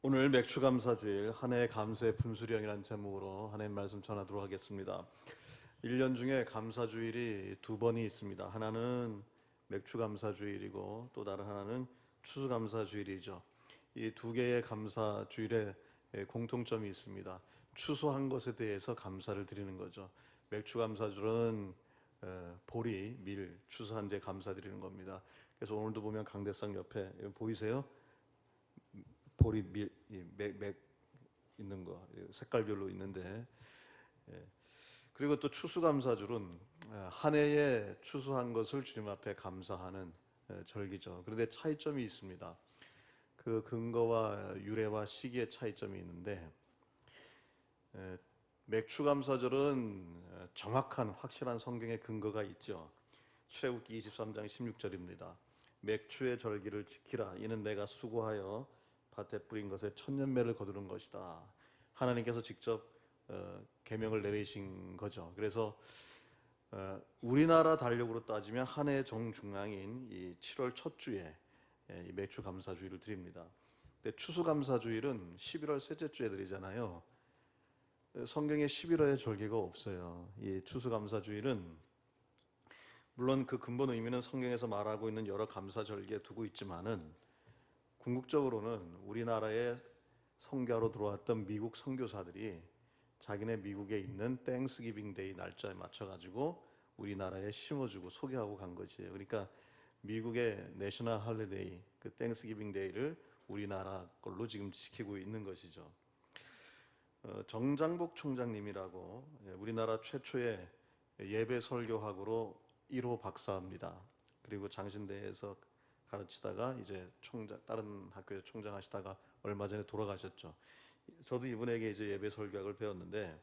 오늘 맥추감사주일 한 해의 감사의 분수령이라는 제목으로 하나님 말씀 전하도록 하겠습니다. 1년 중에 감사주일이 두 번이 있습니다. 하나는 맥추감사주일이고 또 다른 하나는 추수감사주일이죠. 이 두 개의 감사주일에 공통점이 있습니다. 추수한 것에 대해서 감사를 드리는 거죠. 맥추감사주일은 보리, 밀 추수한 데 감사드리는 겁니다. 그래서 오늘도 보면 강대상 옆에 보이세요? 볼이 맥 있는 거 색깔별로 있는데, 그리고 또 추수감사절은 한 해에 추수한 것을 주님 앞에 감사하는 절기죠. 그런데 차이점이 있습니다. 그 근거와 유래와 시기의 차이점이 있는데, 맥추감사절은 정확한 확실한 성경의 근거가 있죠. 출애굽기 23장 16절입니다. 맥추의 절기를 지키라. 이는 내가 수고하여 밭에 뿌린 것에 천년매를 거두는 것이다. 하나님께서 직접 계명을 내리신 거죠. 그래서 우리나라 달력으로 따지면 한 해의 정중앙인 이 7월 첫 주에 이 맥추감사주일을 드립니다. 근데 추수감사주일은 11월 셋째 주에 드리잖아요. 성경에 11월의 절기가 없어요. 이 추수감사주일은 물론 그 근본 의미는 성경에서 말하고 있는 여러 감사절기에 두고 있지만은 궁극적으로는 우리나라에 선교하러 들어왔던 미국 선교사들이 자기네 미국에 있는 땡스기빙 데이 날짜에 맞춰가지고 우리나라에 심어주고 소개하고 간 것이에요. 그러니까 미국의 내셔널 할리데이, 그 땡스기빙 데이를 우리나라 걸로 지금 지키고 있는 것이죠. 정장복 총장님이라고 우리나라 최초의 예배 설교학으로 1호 박사입니다. 그리고 장신대에서 가르치다가 이제 다른 학교에서 총장하시다가 얼마 전에 돌아가셨죠. 저도 이분에게 이제 예배 설교학을 배웠는데,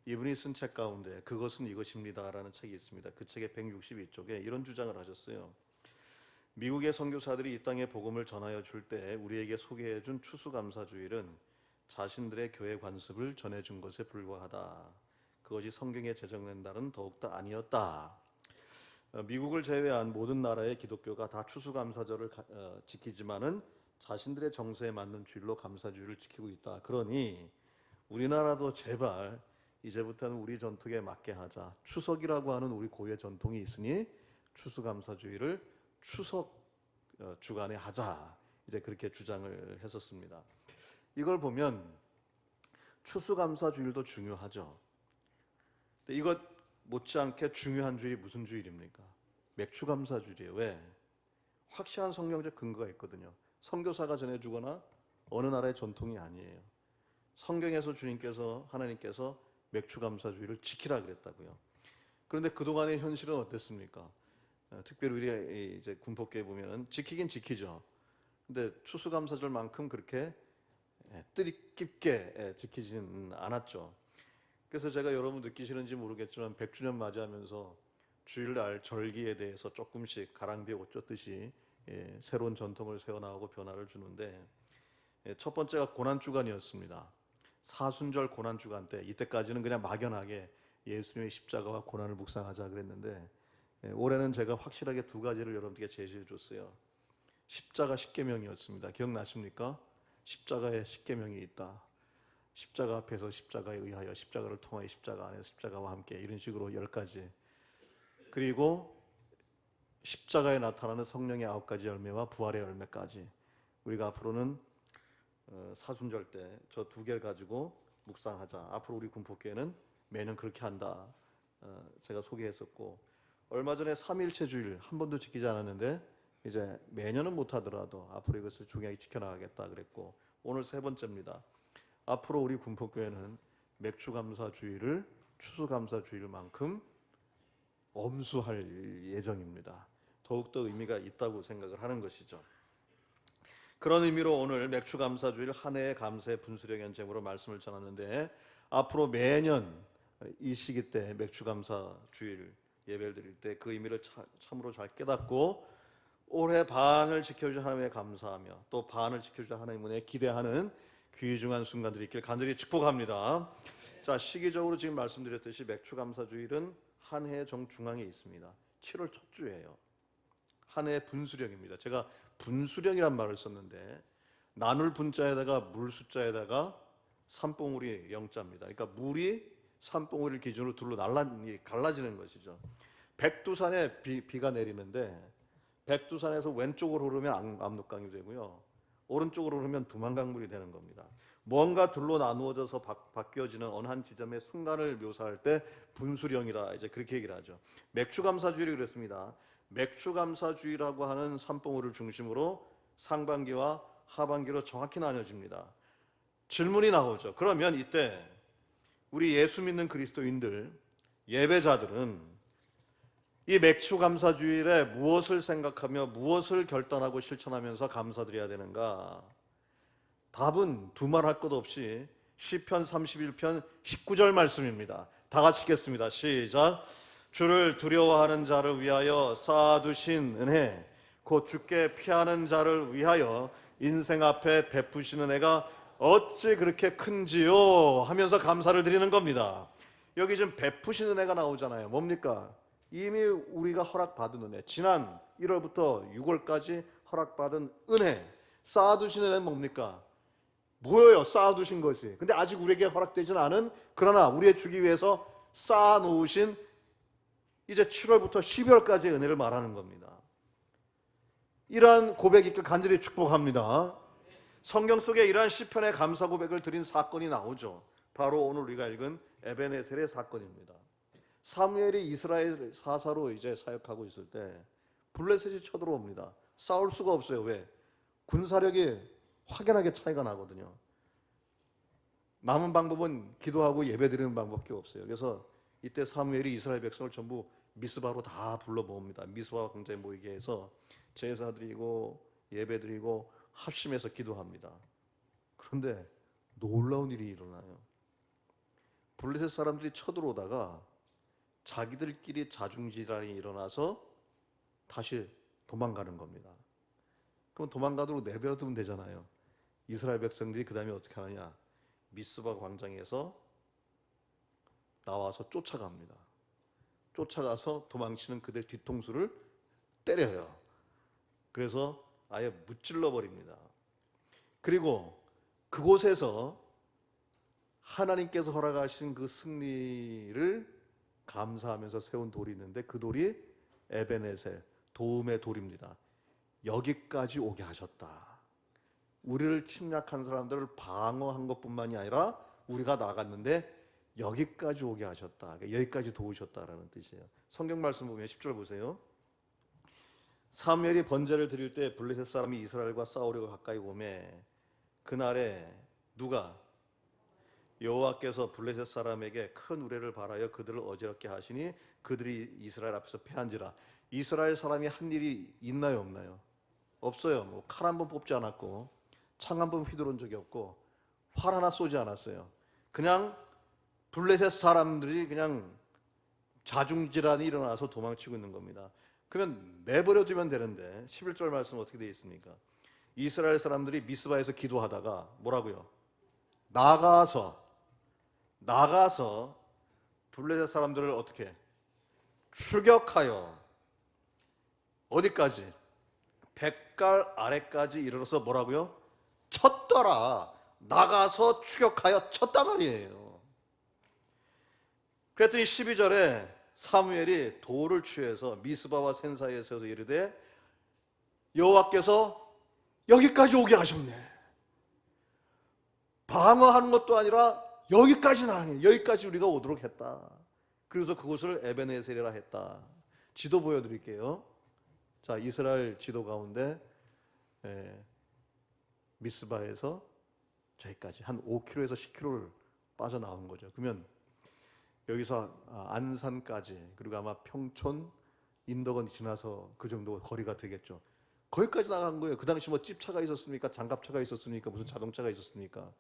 이분이 쓴 책 가운데 그것은 이것입니다라는 책이 있습니다. 그 책의 162쪽에 이런 주장을 하셨어요. 미국의 선교사들이 이 땅에 복음을 전하여 줄 때 우리에게 소개해 준 추수감사주일은 자신들의 교회 관습을 전해준 것에 불과하다. 그것이 성경에 제정된 날은 더욱더 아니었다. 미국을 제외한 모든 나라의 기독교가 다 추수감사절을 지키지만은 자신들의 정서에 맞는 주일로 감사주일을 지키고 있다. 그러니 우리나라도 제발 이제부터는 우리 전통에 맞게 하자. 추석이라고 하는 우리 고유의 전통이 있으니 추수감사주일을 추석 주간에 하자. 이제 그렇게 주장을 했었습니다. 이걸 보면 추수감사주일도 중요하죠. 근데 이것 못지않게 중요한 주일이 무슨 주일입니까? 맥추감사주일이에요. 왜? 확실한 성경적 근거가 있거든요. 선교사가 전해주거나 어느 나라의 전통이 아니에요. 성경에서 하나님께서 맥추감사주일을 지키라 그랬다고요. 그런데 그동안의 현실은 어땠습니까? 특별히 우리 이제 군폭교에 보면은 지키긴 지키죠. 근데 추수감사절만큼 그렇게 뜻깊게 지키지는 않았죠. 그래서 제가 여러분 느끼시는지 모르겠지만 100주년 맞이하면서 주일날 절기에 대해서 조금씩 가랑비에 옷 젖듯이 새로운 전통을 세워나가고 변화를 주는데, 첫 번째가 고난주간이었습니다. 사순절 고난주간 때, 이때까지는 그냥 막연하게 예수님의 십자가와 고난을 묵상하자 그랬는데, 올해는 제가 확실하게 두 가지를 여러분께 제시해 줬어요. 십자가 십계명이었습니다. 기억나십니까? 십자가에 십계명이 있다. 십자가 앞에서 십자가에 의하여, 십자가를 통하여, 십자가 안에서 십자가와 함께, 이런 식으로 10가지. 그리고 십자가에 나타나는 성령의 9가지 열매와 부활의 열매까지. 우리가 앞으로는 사순절 때 저 두 개를 가지고 묵상하자. 앞으로 우리 군폭교회는 매년 그렇게 한다. 제가 소개했었고, 얼마 전에 삼일체 주일 한 번도 지키지 않았는데 이제 매년은 못하더라도 앞으로 이것을 중요하게 지켜나가겠다 그랬고, 오늘 세 번째입니다. 앞으로 우리 군폭교회는 맥추감사주일을 추수감사주일만큼 엄수할 예정입니다. 더욱더 의미가 있다고 생각을 하는 것이죠. 그런 의미로 오늘 맥추감사주일 한 해의 감사의 분수령 제목으로 말씀을 전하는데, 앞으로 매년 이 시기 때 맥추감사주일 예배를 드릴 때 그 의미를 참으로 잘 깨닫고 올해 반을 지켜주신 하나님에 감사하며 또 반을 지켜주신 하나님 은혜에 기대하는 귀중한 순간들이 있길 간절히 축복합니다. 자, 시기적으로 지금 말씀드렸듯이 맥추감사주일은 한 해의 정중앙에 있습니다. 7월 첫 주예요. 한 해의 분수령입니다. 제가 분수령이란 말을 썼는데 나눌 분자에다가 물 숫자에다가 산봉우리 영자입니다. 그러니까 물이 산봉우리를 기준으로 둘로 갈라지는 것이죠. 백두산에 비가 내리는데 백두산에서 왼쪽으로 흐르면 압록강이 되고요, 오른쪽으로 흐르면 두만강물이 되는 겁니다. 뭔가 둘로 나누어져서 바뀌어지는 어느 한 지점의 순간을 묘사할 때 분수령이라 이제 그렇게 얘기를 하죠. 맥추감사주의를 그랬습니다. 맥추감사주의라고 하는 산봉우리를 중심으로 상반기와 하반기로 정확히 나뉘어집니다. 질문이 나오죠. 그러면 이때 우리 예수 믿는 그리스도인들, 예배자들은 이 맥추감사주일에 무엇을 생각하며 무엇을 결단하고 실천하면서 감사드려야 되는가? 답은 두말할 것 없이 시편 31편 19절 말씀입니다. 다 같이 읽겠습니다. 시작. 주를 두려워하는 자를 위하여 쌓아두신 은혜, 곧 주께 피하는 자를 위하여 인생 앞에 베푸시는 은혜가 어찌 그렇게 큰지요 하면서 감사를 드리는 겁니다. 여기 지금 베푸시는 은혜가 나오잖아요. 뭡니까? 이미 우리가 허락받은 은혜, 지난 1월부터 6월까지 허락받은 은혜, 쌓아두신 은혜는 뭡니까? 뭐예요? 쌓아두신 것이. 근데 아직 우리에게 허락되지는 않은, 그러나 우리의 주기 위해서 쌓아놓으신 이제 7월부터 12월까지의 은혜를 말하는 겁니다. 이러한 고백 있길 간절히 축복합니다. 성경 속에 이러한 시편의 감사 고백을 드린 사건이 나오죠. 바로 오늘 우리가 읽은 에벤에셀의 사건입니다. 사무엘이 이스라엘 사사로 이제 사역하고 있을 때 블레셋이 쳐들어옵니다. 싸울 수가 없어요. 왜? 군사력이 확연하게 차이가 나거든요. 남은 방법은 기도하고 예배드리는 방법밖에 없어요. 그래서 이때 사무엘이 이스라엘 백성을 전부 미스바로 다 불러 모읍니다. 미스바 광장에 모이게 해서 제사드리고 예배드리고 합심해서 기도합니다. 그런데 놀라운 일이 일어나요. 블레셋 사람들이 쳐들어오다가 자기들끼리 자중질환이 일어나서 다시 도망가는 겁니다. 그럼 도망가도록 내버려두면 되잖아요. 이스라엘 백성들이 그 다음에 어떻게 하느냐? 미스바 광장에서 나와서 쫓아갑니다. 쫓아가서 도망치는 그들 뒤통수를 때려요. 그래서 아예 무찔러 버립니다. 그리고 그곳에서 하나님께서 허락하신 그 승리를 감사하면서 세운 돌이 있는데 그 돌이 에벤에셀, 도움의 돌입니다. 여기까지 오게 하셨다. 우리를 침략한 사람들을 방어한 것뿐만이 아니라 우리가 나갔는데 여기까지 오게 하셨다. 여기까지 도우셨다라는 뜻이에요. 성경 말씀 보면 10절 보세요. 사무엘이 번제를 드릴 때 블레셋 사람이 이스라엘과 싸우려고 가까이 오매 그날에 누가? 여호와께서 블레셋 사람에게 큰 우레를 발하여 그들을 어지럽게 하시니 그들이 이스라엘 앞에서 패한지라. 이스라엘 사람이 한 일이 있나요, 없나요? 없어요. 뭐 칼 한 번 뽑지 않았고 창 한 번 휘두른 적이 없고 활 하나 쏘지 않았어요. 그냥 블레셋 사람들이 그냥 자중질환이 일어나서 도망치고 있는 겁니다. 그러면 내버려 두면 되는데 11절 말씀 어떻게 되어 있습니까? 이스라엘 사람들이 미스바에서 기도하다가 뭐라고요? 나가서 블레셋 사람들을 어떻게 추격하여 어디까지? 백갈 아래까지 이르러서 뭐라고요? 쳤더라. 나가서 추격하여 쳤단 말이에요. 그랬더니 12절에 사무엘이 돌을 취해서 미스바와 센 사이에 서서 이르되 여호와께서 여기까지 오게 하셨네. 방어하는 것도 아니라 여기까지 우리가 오도록 했다. 그래서 그곳을 에벤에셀이라 했다. 지도 보여드릴게요. 자, 이스라엘 지도 가운데 미스바에서 저기까지 한 5km에서 10km를 빠져나온 거죠. 그러면 여기서 안산까지 그리고 아마 평촌, 인덕원 지나서 그 정도 거리가 되겠죠. 거기까지 나간 거예요. 그 당시 뭐 찝차가 있었습니까? 장갑차가 있었습니까? 무슨 자동차가 있었습니까?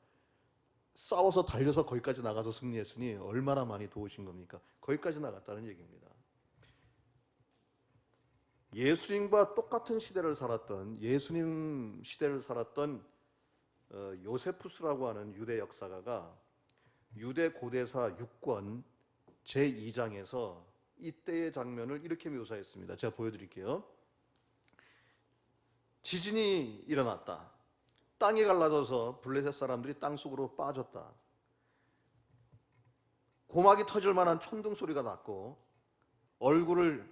싸워서 달려서 거기까지 나가서 승리했으니 얼마나 많이 도우신 겁니까? 거기까지 나갔다는 얘기입니다. 예수님과 똑같은 시대를 살았던 예수님 시대를 살았던 요세푸스라고 하는 유대 역사가가 유대 고대사 6권 제2장에서 이때의 장면을 이렇게 묘사했습니다. 제가 보여드릴게요. 지진이 일어났다. 땅이 갈라져서 블레셋 사람들이 땅 속으로 빠졌다. 고막이 터질 만한 천둥 소리가 났고 얼굴을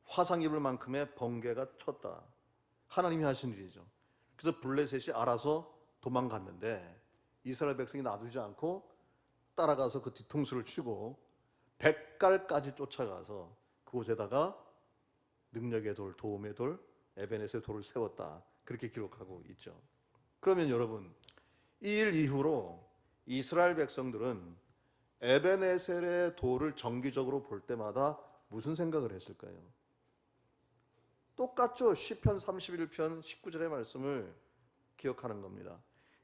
화상 입을 만큼의 번개가 쳤다. 하나님이 하신 일이죠. 그래서 블레셋이 알아서 도망갔는데 이스라엘 백성이 놔두지 않고 따라가서 그 뒤통수를 치고 백갈까지 쫓아가서 그곳에다가 능력의 돌, 도움의 돌, 에베네셀 돌을 세웠다. 그렇게 기록하고 있죠. 그러면 여러분, 이 일 이후로 이스라엘 백성들은 에베네셀의 돌을 정기적으로 볼 때마다 무슨 생각을 했을까요? 똑같죠. 시편 31편 19절의 말씀을 기억하는 겁니다.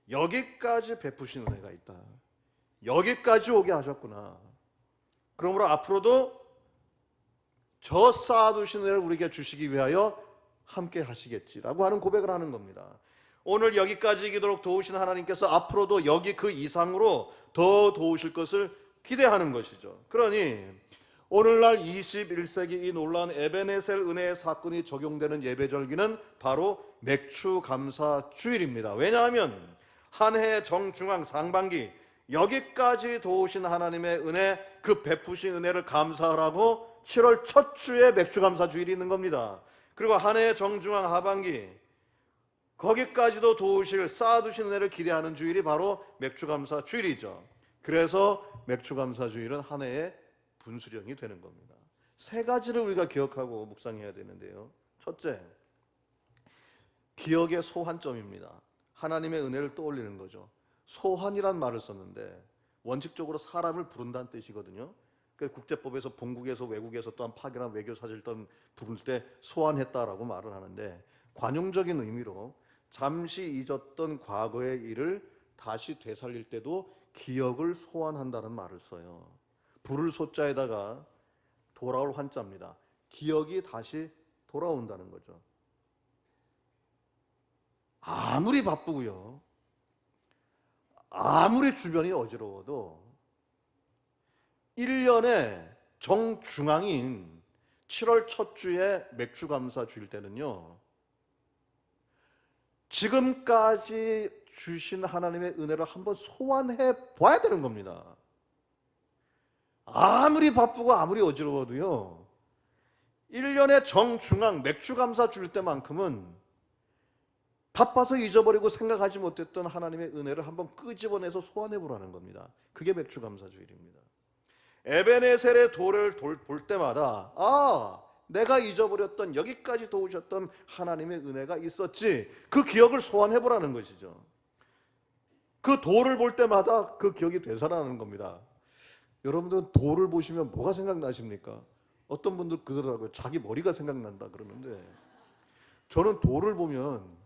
여기까지 베푸신 은혜가 있다. 여기까지 오게 하셨구나. 그러므로 앞으로도 저 쌓아두신 은혜를 우리에게 주시기 위하여 함께 하시겠지라고 하는 고백을 하는 겁니다. 오늘 여기까지 이기도록 도우신 하나님께서 앞으로도 여기 그 이상으로 더 도우실 것을 기대하는 것이죠. 그러니 오늘날 21세기 이 놀라운 에베네셀 은혜의 사건이 적용되는 예배절기는 바로 맥추감사주일입니다. 왜냐하면 한 해의 정중앙 상반기 여기까지 도우신 하나님의 은혜, 그 베푸신 은혜를 감사하라고 7월 첫 주에 맥추감사주일이 있는 겁니다. 그리고 한 해의 정중앙 하반기 거기까지도 도우실 쌓아두신 은혜를 기대하는 주일이 바로 맥추감사주일이죠. 그래서 맥추감사주일은 한 해의 분수령이 되는 겁니다. 세 가지를 우리가 기억하고 묵상해야 되는데요. 첫째, 기억의 소환점입니다. 하나님의 은혜를 떠올리는 거죠. 소환이란 말을 썼는데 원칙적으로 사람을 부른다는 뜻이거든요. 국제법에서 본국에서 외국에서 또한 파견한 외교 사실 던 부를 때 소환했다라고 말을 하는데 관용적인 의미로 잠시 잊었던 과거의 일을 다시 되살릴 때도 기억을 소환한다는 말을 써요. 부를 소자에다가 돌아올 환자입니다. 기억이 다시 돌아온다는 거죠. 아무리 바쁘고요, 아무리 주변이 어지러워도 1년의 정중앙인 7월 첫 주에 맥추감사 주일 때는요, 지금까지 주신 하나님의 은혜를 한번 소환해 봐야 되는 겁니다. 아무리 바쁘고 아무리 어지러워도요, 1년의 정중앙 맥추감사 주일 때만큼은 바빠서 잊어버리고 생각하지 못했던 하나님의 은혜를 한번 끄집어내서 소환해 보라는 겁니다. 그게 맥추감사 주일입니다. 에베네셀의 돌을 볼 때마다 내가 잊어버렸던 여기까지 도우셨던 하나님의 은혜가 있었지, 그 기억을 소환해 보라는 것이죠. 그 돌을 볼 때마다 그 기억이 되살아나는 겁니다. 여러분들은 돌을 보시면 뭐가 생각나십니까? 어떤 분들 그러더라고요. 자기 머리가 생각난다 그러는데, 저는 돌을 보면,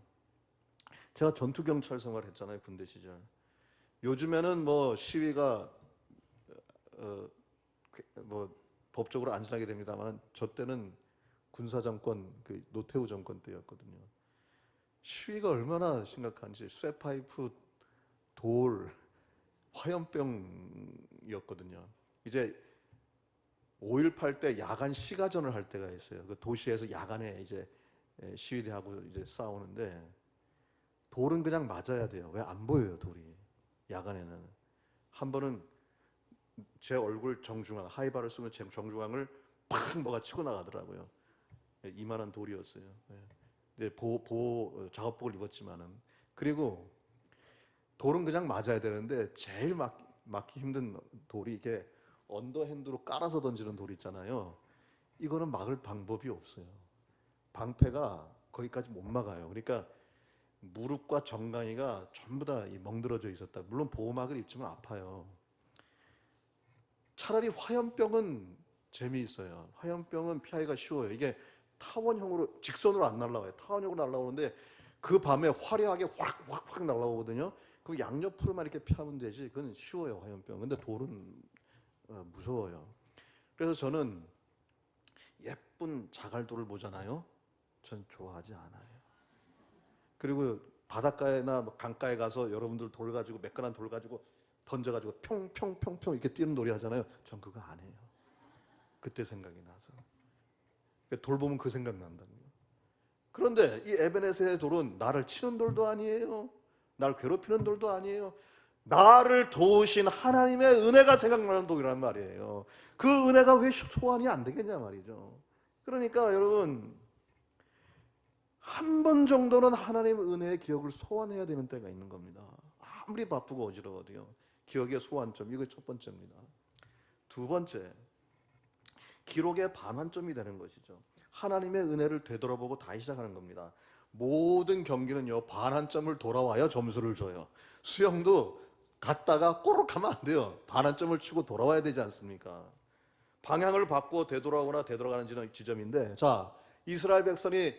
제가 전투경찰 생활했잖아요, 군대 시절. 요즘에는 뭐 시위가 뭐 법적으로 안전하게 됩니다만, 저 때는 군사정권, 그 노태우 정권 때였거든요. 시위가 얼마나 심각한지, 쇠파이프, 돌, 화염병이었거든요. 이제 5.18 때 야간 시가전을 할 때가 있어요. 그 도시에서 야간에 이제 시위대하고 이제 싸우는데, 돌은 그냥 맞아야 돼요. 왜 안 보여요, 돌이. 야간에는. 한 번은 제 얼굴 정중앙, 하이바를 쓰면 제 정중앙을 팍 뭐가 치고 나가더라고요. 이만한 돌이었어요. 네, 보호 작업복을 입었지만은. 그리고 돌은 그냥 맞아야 되는데 제일 막기 힘든 돌이 이게 언더핸드로 깔아서 던지는 돌 있잖아요. 이거는 막을 방법이 없어요. 방패가 거기까지 못 막아요. 그러니까 무릎과 정강이가 전부 다 멍들어져 있었다. 물론 보호막을 입지만 아파요. 차라리 화염병은 재미있어요. 화염병은 피하기가 쉬워요. 이게 타원형으로, 직선으로 안 날아와요. 타원형으로 날아오는데 그 밤에 화려하게 확 날아오거든요. 그 양옆으로만 이렇게 피하면 되지. 그건 쉬워요, 화염병. 근데 돌은 무서워요. 그래서 저는 예쁜 자갈돌을 보잖아요. 전 좋아하지 않아요. 그리고 바닷가에나 강가에 가서 여러분들 돌 가지고, 매끈한 돌 가지고 던져가지고 평평평평 이렇게 뛰는 놀이 하잖아요. 전 그거 안 해요. 그때 생각이 나서. 돌 보면 그 생각 난다고요. 그런데 이 에베네셀의 돌은 나를 치는 돌도 아니에요. 날 괴롭히는 돌도 아니에요. 나를 도우신 하나님의 은혜가 생각나는 돌이란 말이에요. 그 은혜가 왜 소환이 안 되겠냐 말이죠. 그러니까 여러분, 한 번 정도는 하나님의 은혜의 기억을 소환해야 되는 때가 있는 겁니다. 아무리 바쁘고 어지러워도요. 기억의 소환점, 이거 첫 번째입니다. 두 번째, 기록의 반환점이 되는 것이죠. 하나님의 은혜를 되돌아보고 다시 시작하는 겁니다. 모든 경기는요, 반환점을 돌아와야 점수를 줘요. 수영도 갔다가 꼬르륵 하면 안 돼요. 반환점을 치고 돌아와야 되지 않습니까? 방향을 바꾸어 되돌아오거나 되돌아가는 지점인데, 자, 이스라엘 백성이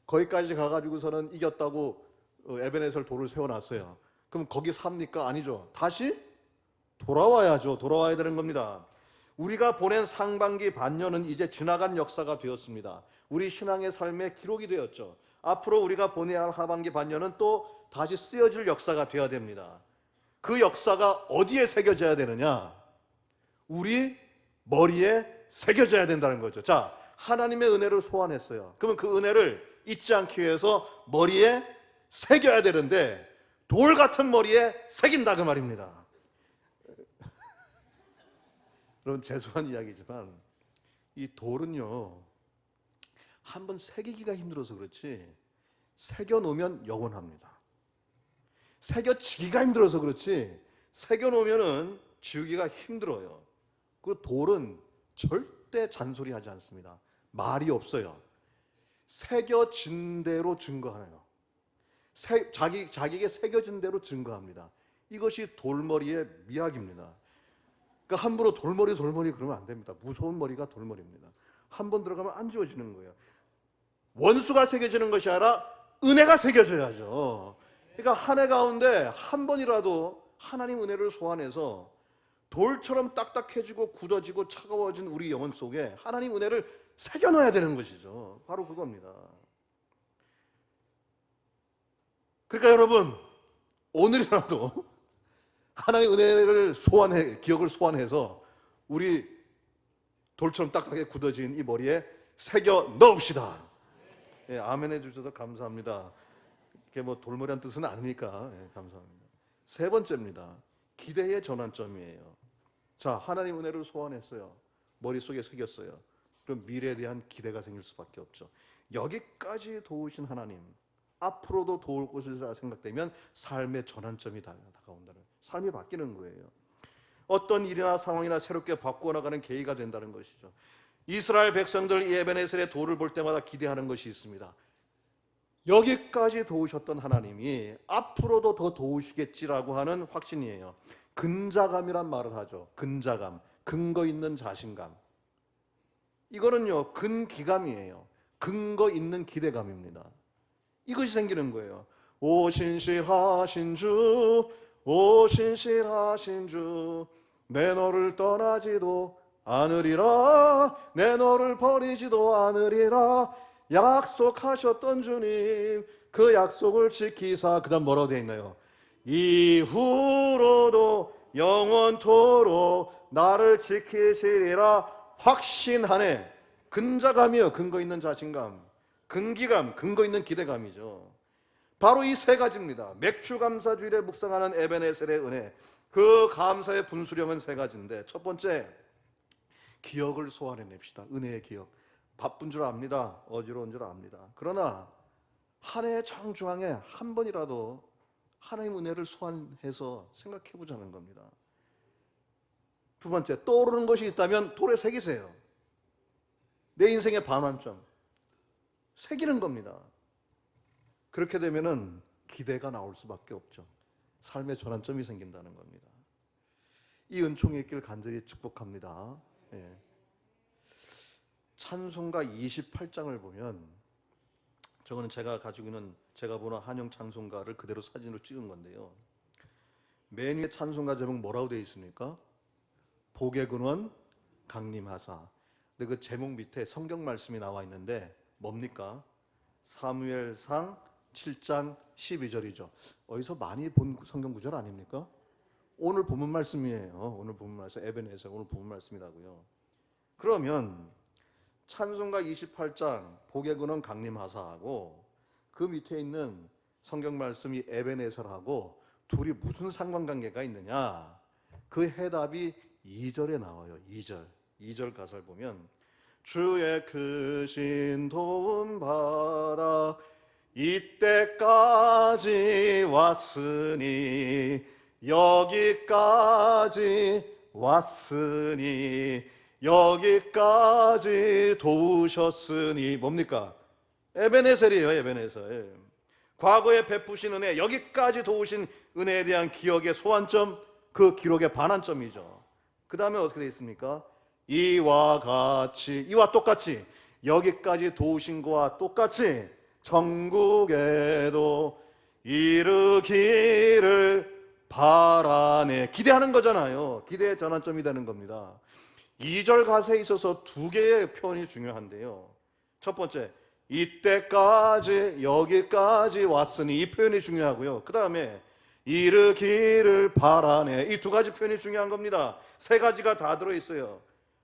거기까지 가가지고서는 이겼다고 에베네셀 돌을 세워놨어요. 그럼 거기 삽니까? 아니죠. 다시 돌아와야죠. 돌아와야 되는 겁니다. 우리가 보낸 상반기 반년은 이제 지나간 역사가 되었습니다. 우리 신앙의 삶의 기록이 되었죠. 앞으로 우리가 보내야 할 하반기 반년은 또 다시 쓰여질 역사가 되어야 됩니다. 그 역사가 어디에 새겨져야 되느냐? 우리 머리에 새겨져야 된다는 거죠. 자, 하나님의 은혜를 소환했어요. 그러면 그 은혜를 잊지 않기 위해서 머리에 새겨야 되는데 돌 같은 머리에 새긴다 그 말입니다. 여러분, 죄송한 이야기지만 이 돌은요, 한번 새기기가 힘들어서 그렇지 새겨놓으면 영원합니다. 새겨지기가 힘들어서 그렇지 새겨놓으면 지우기가 힘들어요. 그리고 돌은 절대 잔소리하지 않습니다. 말이 없어요. 새겨진 대로 증거하네요. 자기에게 새겨진 대로 증거합니다. 이것이 돌머리의 미학입니다. 그러니까 함부로 돌머리 그러면 안 됩니다. 무서운 머리가 돌머리입니다. 한 번 들어가면 안 지워지는 거예요. 원수가 새겨지는 것이 아니라 은혜가 새겨져야죠. 그러니까 한 해 가운데 한 번이라도 하나님 은혜를 소환해서 돌처럼 딱딱해지고 굳어지고 차가워진 우리 영혼 속에 하나님 은혜를 새겨넣어야 되는 것이죠. 바로 그겁니다. 그러니까 여러분, 오늘이라도 하나님 은혜를 기억을 소환해서 우리 돌처럼 딱딱하게 굳어진 이 머리에 새겨 넣읍시다. 예, 아멘 해주셔서 감사합니다. 이게 뭐 돌머리란 뜻은 아니니까 감사합니다. 세 번째입니다. 기대의 전환점이에요. 자, 하나님 은혜를 소환했어요. 머릿속에 새겼어요. 그럼 미래에 대한 기대가 생길 수밖에 없죠. 여기까지 도우신 하나님, 앞으로도 도울 것이라 생각되면 삶의 전환점이 다가온다는, 삶이 바뀌는 거예요. 어떤 일이나 상황이나 새롭게 바꾸어 나가는 계기가 된다는 것이죠. 이스라엘 백성들 이 에베네셀의 돌을 볼 때마다 기대하는 것이 있습니다. 여기까지 도우셨던 하나님이 앞으로도 더 도우시겠지라고 하는 확신이에요. 근자감이란 말을 하죠. 근자감, 근거 있는 자신감. 이거는요, 근기감이에요. 근거 있는 기대감입니다. 이것이 생기는 거예요. 오 신실하신 주, 오 신실하신 주, 내 너를 떠나지도 않으리라, 내 너를 버리지도 않으리라. 약속하셨던 주님, 그 약속을 지키사, 그 다음 뭐라고 되어 있나요? 이후로도 영원토록 나를 지키시리라 확신하네. 근자감이요, 근거 있는 자신감. 근기감, 근거 있는 기대감이죠. 바로 이 세 가지입니다. 맥주감사주일에 묵상하는 에베네셀의 은혜, 그 감사의 분수령은 세 가지인데, 첫 번째, 기억을 소환해냅시다. 은혜의 기억. 바쁜 줄 압니다. 어지러운 줄 압니다. 그러나 한 해의 정중앙에 한 번이라도 하나님 은혜를 소환해서 생각해보자는 겁니다. 두 번째, 떠오르는 것이 있다면 돌에 새기세요. 내 인생의 반환점 새기는 겁니다. 그렇게 되면은 기대가 나올 수밖에 없죠. 삶의 전환점이 생긴다는 겁니다. 이 은총이 있길 간절히 축복합니다. 예. 찬송가 28장을 보면, 저거는 제가 가지고 있는, 제가 보는 한영 찬송가를 그대로 사진으로 찍은 건데요. 맨 위에 찬송가 제목 뭐라고 되어 있습니까? 복의 근원 강림하사. 근데 그 제목 밑에 성경 말씀이 나와 있는데 뭡니까? 사무엘상 7장 12절이죠. 어디서 많이 본 성경 구절 아닙니까? 오늘 본문 말씀이에요. 오늘 본문 말씀, 에베네셀 오늘 본문 말씀이라고요. 그러면 찬송가 28장 복의 근원 강림하사하고 그 밑에 있는 성경 말씀이 에베네셀하고 둘이 무슨 상관관계가 있느냐? 그 해답이 2절에 나와요. 2절 가사를 보면 주의 크신 도움 받아 이때까지 왔으니 여기까지 왔으니 여기까지 도우셨으니 뭡니까? 에베네셀이에요. 에베네셀. 과거에 베푸신 은혜, 여기까지 도우신 은혜에 대한 기억의 소환점, 그 기록의 반환점이죠. 그 다음에 어떻게 되어 있습니까? 이와 똑같이 여기까지 도우신 거와 똑같이 천국에도 이르기를 바라네. 기대하는 거잖아요. 기대의 전환점이 되는 겁니다. 2절 가사에 있어서 두 개의 표현이 중요한데요. 첫 번째, 이때까지 여기까지 왔으니, 이 표현이 중요하고요. 그 다음에 이르기를 바라네, 이 두 가지 표현이 중요한 겁니다. 세 가지가 다 들어있어요.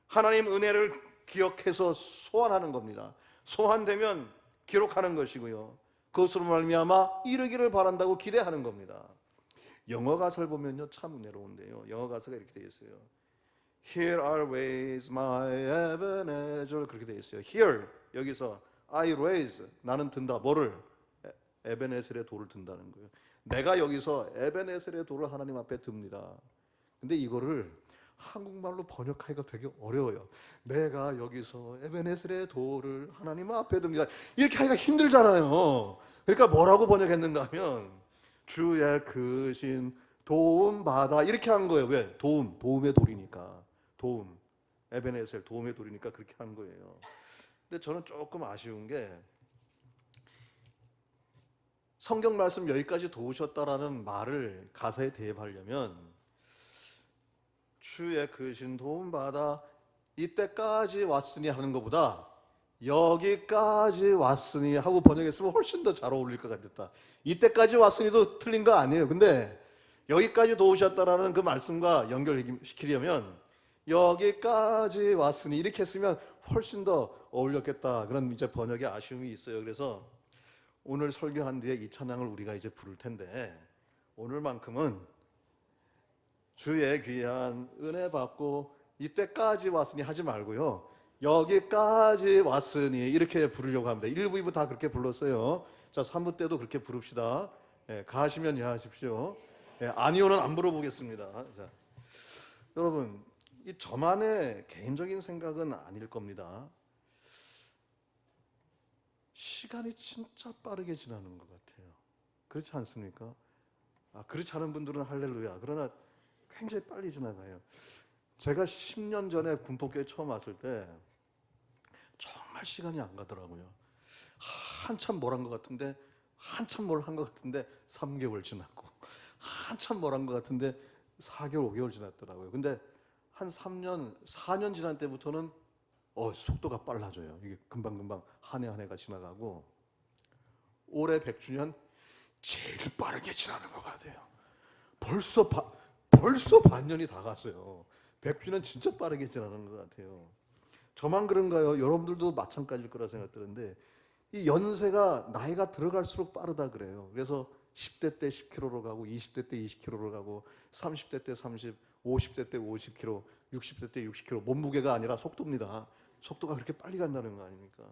하나님 은혜를 기억해서 소환하는 겁니다. 소환되면 기록하는 것이고요, 그것으로 말미암아 이르기를 바란다고 기대하는 겁니다. 영어 가사를 보면요 참 은혜로운데요. 영어 가사가 이렇게 되어 있어요. Here I raise my Ebenezer, 그렇게 되어 있어요. Here, 여기서 I raise, 나는 든다. 뭐를? 에베네셀의 돌을 든다는 거예요. 내가 여기서 에베네셀의 돌을 하나님 앞에 듭니다. 근데 이거를 한국말로 번역하기가 되게 어려워요. 내가 여기서 에베네셀의 돌을 하나님 앞에 듭니다. 이렇게 하기가 힘들잖아요. 그러니까 뭐라고 번역했는가 하면 주의 크신 도움 받아, 이렇게 한 거예요. 왜? 도움의 돌이니까. 도움, 에베네셀 도움의 돌이니까 그렇게 한 거예요. 근데 저는 조금 아쉬운 게 성경 말씀 여기까지 도우셨다라는 말을 가사에 대입하려면 주의 크신 도움 받아 이때까지 왔으니 하는 것보다 여기까지 왔으니 하고 번역했으면 훨씬 더 잘 어울릴 것 같았다. 이때까지 왔으니도 틀린 거 아니에요. 근데 여기까지 도우셨다라는 그 말씀과 연결시키려면 여기까지 왔으니 이렇게 했으면 훨씬 더 어울렸겠다. 그런 이제 번역의 아쉬움이 있어요. 그래서 오늘 설교한 뒤에 이 찬양을 우리가 이제 부를 텐데, 오늘만큼은 주의 귀한 은혜 받고 이때까지 왔으니 하지 말고요, 여기까지 왔으니 이렇게 부르려고 합니다. 1부, 2부 다 그렇게 불렀어요. 자, 3부 때도 그렇게 부릅시다. 가시면 이해하십시오. 아니오는 안 물어보겠습니다. 자, 여러분, 이 저만의 개인적인 생각은 아닐 겁니다. 시간이 진짜 빠르게 지나는 것 같아요. 그렇지 않습니까? 그렇지 않은 분들은 할렐루야. 그러나 굉장히 빨리 지나가요. 제가 10년 전에 군폭교에 처음 왔을 때 정말 시간이 안 가더라고요. 한참 뭘 한 것 같은데, 한참 뭘 한 것 같은데 3개월 지났고, 한참 뭘 한 것 같은데 4개월, 5개월 지났더라고요. 근데 한 3년, 4년 지난 때부터는 속도가 빨라져요. 이게 금방금방 한 해 한 해가 지나가고, 올해 100주년 제일 빠르게 지나는 것 같아요. 벌써 반년이 다 갔어요. 100주년 진짜 빠르게 지나는 것 같아요. 저만 그런가요? 여러분들도 마찬가지일 거라 생각드는데, 이 연세가 나이가 들어갈수록 빠르다 그래요. 그래서 10대 때 10km로 가고, 20대 때 20km로 가고, 30대 때 30, 50대 때 50km, 60대 때 60km. 몸무게가 아니라 속도입니다. 속도가 그렇게 빨리 간다는 거 아닙니까?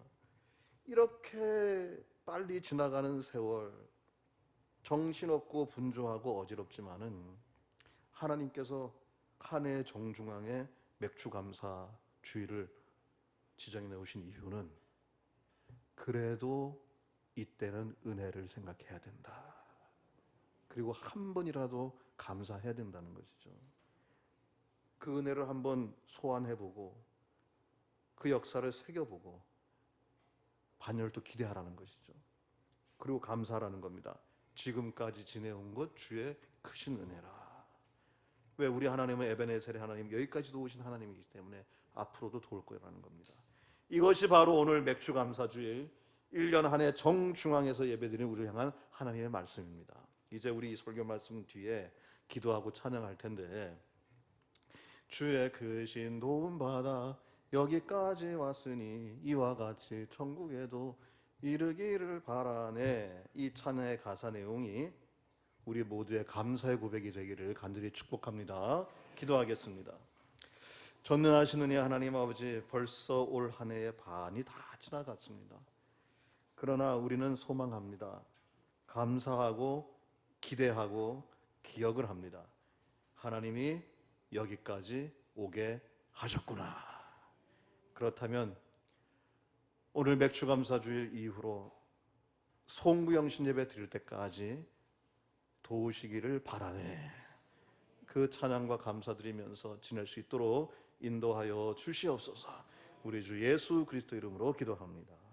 이렇게 빨리 지나가는 세월, 정신없고 분주하고 어지럽지만은 하나님께서 한 해 정중앙에 맥주감사 주일을 지정해 놓으신 이유는 그래도 이때는 은혜를 생각해야 된다. 그리고 한 번이라도 감사해야 된다는 것이죠. 그 은혜를 한번 소환해보고 그 역사를 새겨보고 반열도 기대하라는 것이죠. 그리고 감사하라는 겁니다. 지금까지 지내온 것 주의 크신 은혜라. 왜? 우리 하나님은 에베네셀의 하나님, 여기까지도 오신 하나님이기 때문에 앞으로도 도울 거라는 겁니다. 이것이 바로 오늘 맥주감사주일 1년 한 해 정중앙에서 예배드리는 우리를 향한 하나님의 말씀입니다. 이제 우리 이 설교 말씀 뒤에 기도하고 찬양할 텐데, 주의 크신 도움 받아 여기까지 왔으니 이와 같이 천국에도 이르기를 바라네. 이 찬양의 가사 내용이 우리 모두의 감사의 고백이 되기를 간절히 축복합니다. 기도하겠습니다. 전능하시는 이 하나님 아버지, 벌써 올 한 해의 반이 다 지나갔습니다. 그러나 우리는 소망합니다. 감사하고 기대하고 기억을 합니다. 하나님이 여기까지 오게 하셨구나. 그렇다면 오늘 맥주감사주일 이후로 송구영신 예배 드릴 때까지 도우시기를 바라네. 그 찬양과 감사드리면서 지낼 수 있도록 인도하여 주시옵소서. 우리 주 예수 그리스도 이름으로 기도합니다.